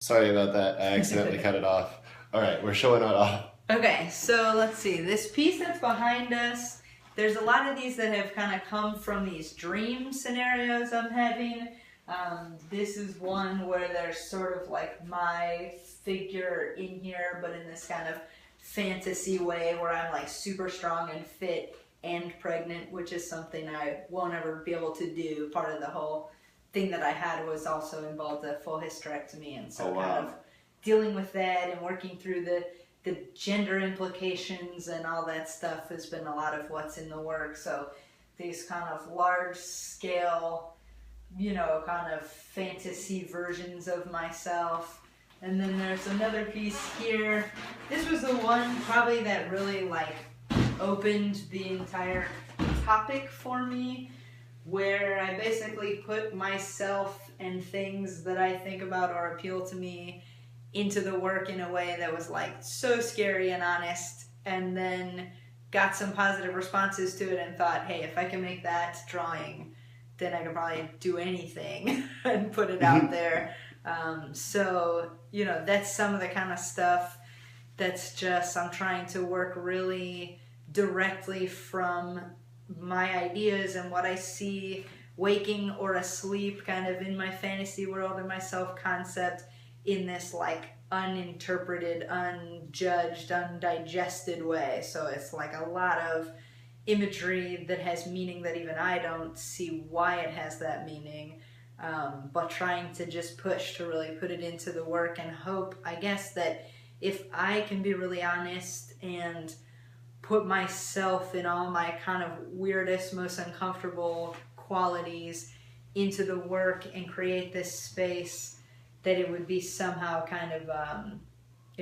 Sorry about that. I accidentally cut it off. All right, we're showing it off. Okay, so let's see. This piece that's behind us, there's a lot of these that have kind of come from these dream scenarios I'm having. This is one where there's sort of like my figure in here, but in this kind of fantasy way where I'm like super strong and fit and pregnant, which is something I won't ever be able to do. Part of the whole thing that I had was also involved a full hysterectomy, and so kind of dealing with that and working through the gender implications and all that stuff has been a lot of what's in the work. So these kind of large scale, kind of fantasy versions of myself. And then there's another piece here. This was the one probably that really like opened the entire topic for me, where I basically put myself and things that I think about or appeal to me into the work in a way that was like so scary and honest, and then got some positive responses to it and thought, hey, if I can make that drawing, then I could probably do anything and put it out there. So, that's some of the kind of stuff that's just, I'm trying to work really directly from my ideas and what I see waking or asleep kind of in my fantasy world and my self-concept in this like uninterpreted, unjudged, undigested way. So it's like a lot of imagery that has meaning that even I don't see why it has that meaning, but trying to just push to really put it into the work and hope, I guess, that if I can be really honest and put myself in all my kind of weirdest, most uncomfortable qualities into the work and create this space, that it would be somehow kind of an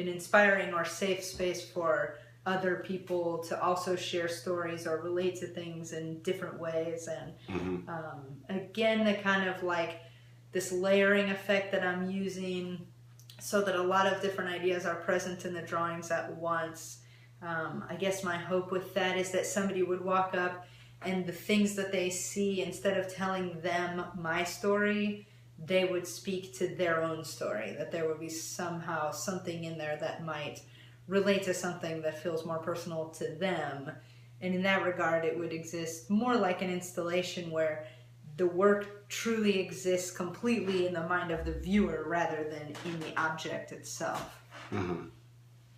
inspiring or safe space for other people to also share stories or relate to things in different ways. And again, the kind of like this layering effect that I'm using so that a lot of different ideas are present in the drawings at once. I guess my hope with that is that somebody would walk up and the things that they see, instead of telling them my story, they would speak to their own story, that there would be somehow something in there that might relate to something that feels more personal to them. And in that regard, it would exist more like an installation where the work truly exists completely in the mind of the viewer rather than in the object itself.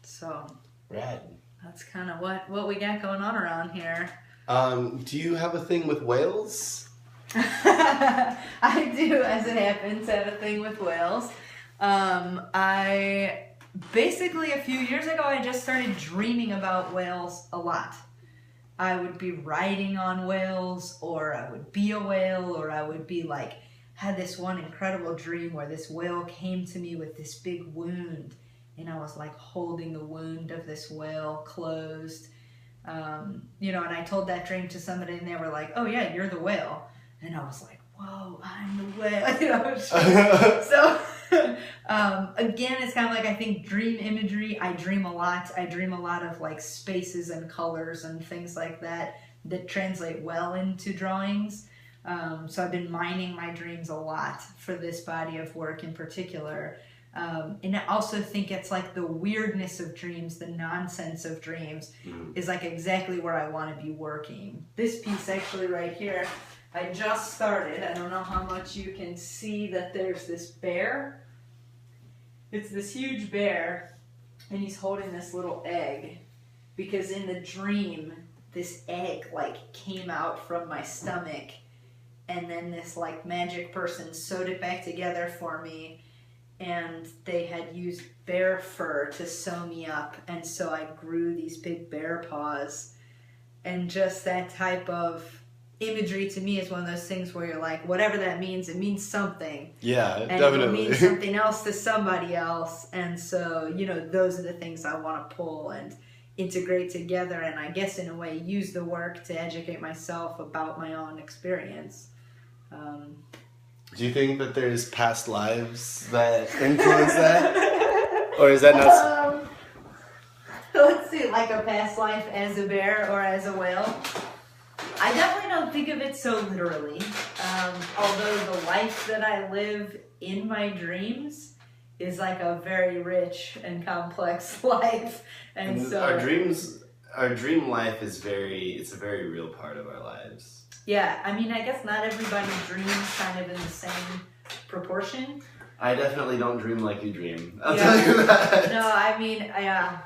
So rad. That's kind of what we got going on around here. Do you have a thing with whales? I do, as it happens, have a thing with whales. I basically, a few years ago, I just started dreaming about whales a lot. I would be riding on whales, or I would be a whale, or I would be like, had this one incredible dream where this whale came to me with this big wound, and I was like holding the wound of this whale closed. And I told that dream to somebody, and they were like, oh yeah, you're the whale. And I was like, whoa, I'm the whale. So again, it's kind of like, I think dream imagery, I dream a lot. I dream a lot of like spaces and colors and things like that translate well into drawings. So I've been mining my dreams a lot for this body of work in particular. And I also think it's like the weirdness of dreams, the nonsense of dreams is like exactly where I want to be working. This piece actually right here, I just started. I don't know how much you can see that there's this bear. It's this huge bear, and he's holding this little egg, because in the dream, this egg like came out from my stomach, and then this like magic person sewed it back together for me, and they had used bear fur to sew me up, and so I grew these big bear paws. And just that type of imagery to me is one of those things where you're like, whatever that means, it means something. Yeah, and definitely. It means something else to somebody else. And so, those are the things I want to pull and integrate together, and I guess in a way use the work to educate myself about my own experience. Do you think that there's past lives that influence that? Or is that not... Let's see, like a past life as a bear or as a whale. I definitely don't think of it so literally. Although the life that I live in my dreams is like a very rich and complex life. And so our dream life is it's a very real part of our lives. Yeah, I mean, I guess not everybody dreams kind of in the same proportion. I definitely don't dream like you dream. I'll tell you that. No, I mean,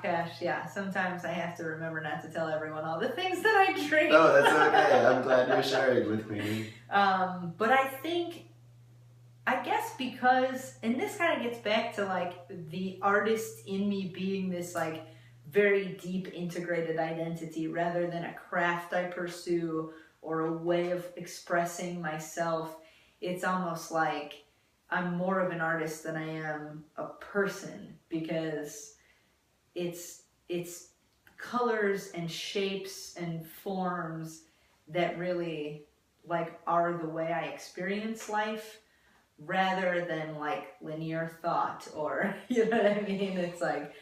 gosh, yeah. Sometimes I have to remember not to tell everyone all the things that I dream. No, that's okay. I'm glad you're sharing with me. But I guess because, and this kind of gets back to like the artist in me being this like very deep integrated identity rather than a craft I pursue or a way of expressing myself. It's almost like I'm more of an artist than I am a person, because it's colors and shapes and forms that really like are the way I experience life, rather than like linear thought, or you know what I mean? It's like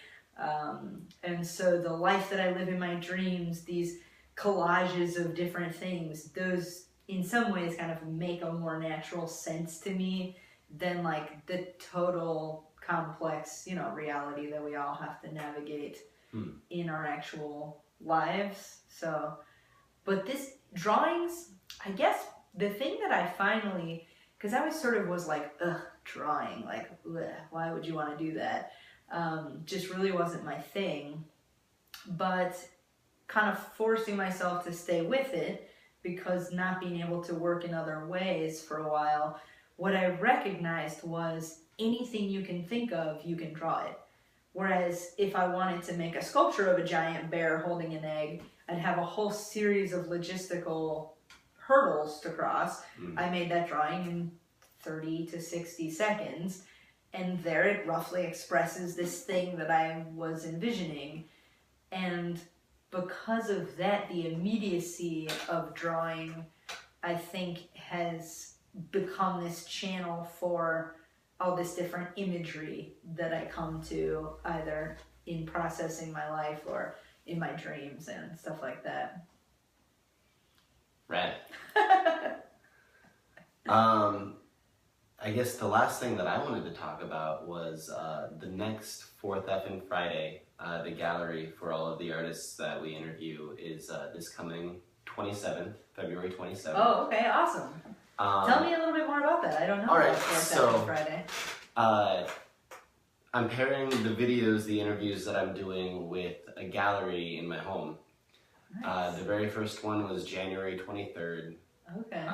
and so the life that I live in my dreams, these collages of different things, those in some ways kind of make a more natural sense to me than like the total complex, reality that we all have to navigate in our actual lives. So, but this drawings, I guess the thing that I finally, because I was sort of was like, ugh, drawing, like, ugh, why would you want to do that? Just really wasn't my thing, but kind of forcing myself to stay with it, because not being able to work in other ways for a while, what I recognized was anything you can think of, you can draw it. Whereas if I wanted to make a sculpture of a giant bear holding an egg, I'd have a whole series of logistical hurdles to cross. I made that drawing in 30 to 60 seconds, and there it roughly expresses this thing that I was envisioning. And because of that, the immediacy of drawing, I think, has become this channel for all this different imagery that I come to either in processing my life or in my dreams and stuff like that. Right. I guess the last thing that I wanted to talk about was the next 4th Effing Friday. The gallery for all of the artists that we interview is this coming 27th, February 27th. Oh, okay, awesome. Tell me a little bit more about that. I don't know about 4th Effing Friday. I'm pairing the videos, the interviews that I'm doing with a gallery in my home. Nice. The very first one was January 23rd. Okay.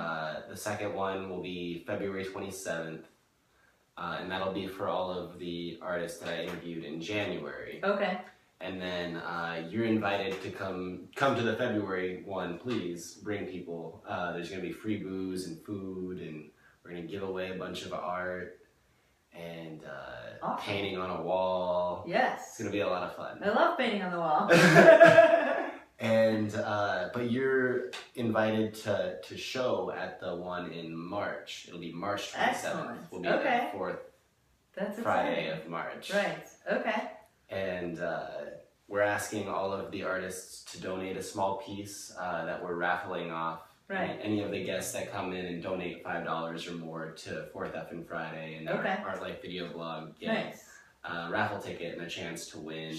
The second one will be February 27th. And that'll be for all of the artists that I interviewed in January. Okay. And then you're invited to come to the February one, please. Bring people. There's going to be free booze and food, and we're going to give away a bunch of art and awesome. Painting on a wall. Yes. It's going to be a lot of fun. I love painting on the wall. And but you're invited to show at the one in March. It'll be March 27th. Excellent. Will be okay. the 4th That's Friday exciting. of March. Right. Okay. And we're asking all of the artists to donate a small piece that we're raffling off. Right. Any of the guests that come in and donate $5 or more to 4th Effing Friday and our Art Life video blog get a raffle ticket and a chance to win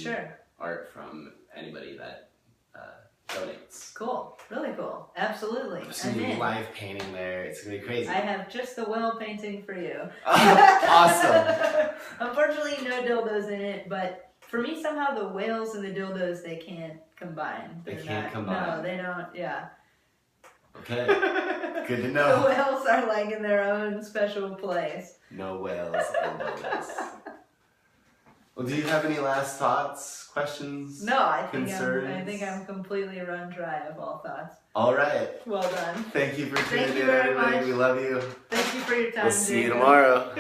art from anybody that donates. Cool. Really cool. Absolutely. There's going to be live painting there. It's going to be crazy. I have just the whale painting for you. Awesome. Unfortunately, no dildos in it, but for me, somehow the whales and the dildos, they can't combine. They can't combine. No, they don't. Yeah. Okay. Good to know. The whales are like in their own special place. No whales and dildos. Well, do you have any last thoughts, questions? No, I think I'm completely run dry of all thoughts. All right. Well done. Thank you for tuning in, very everybody. much. We love you. Thank you for your time. We'll see you tomorrow.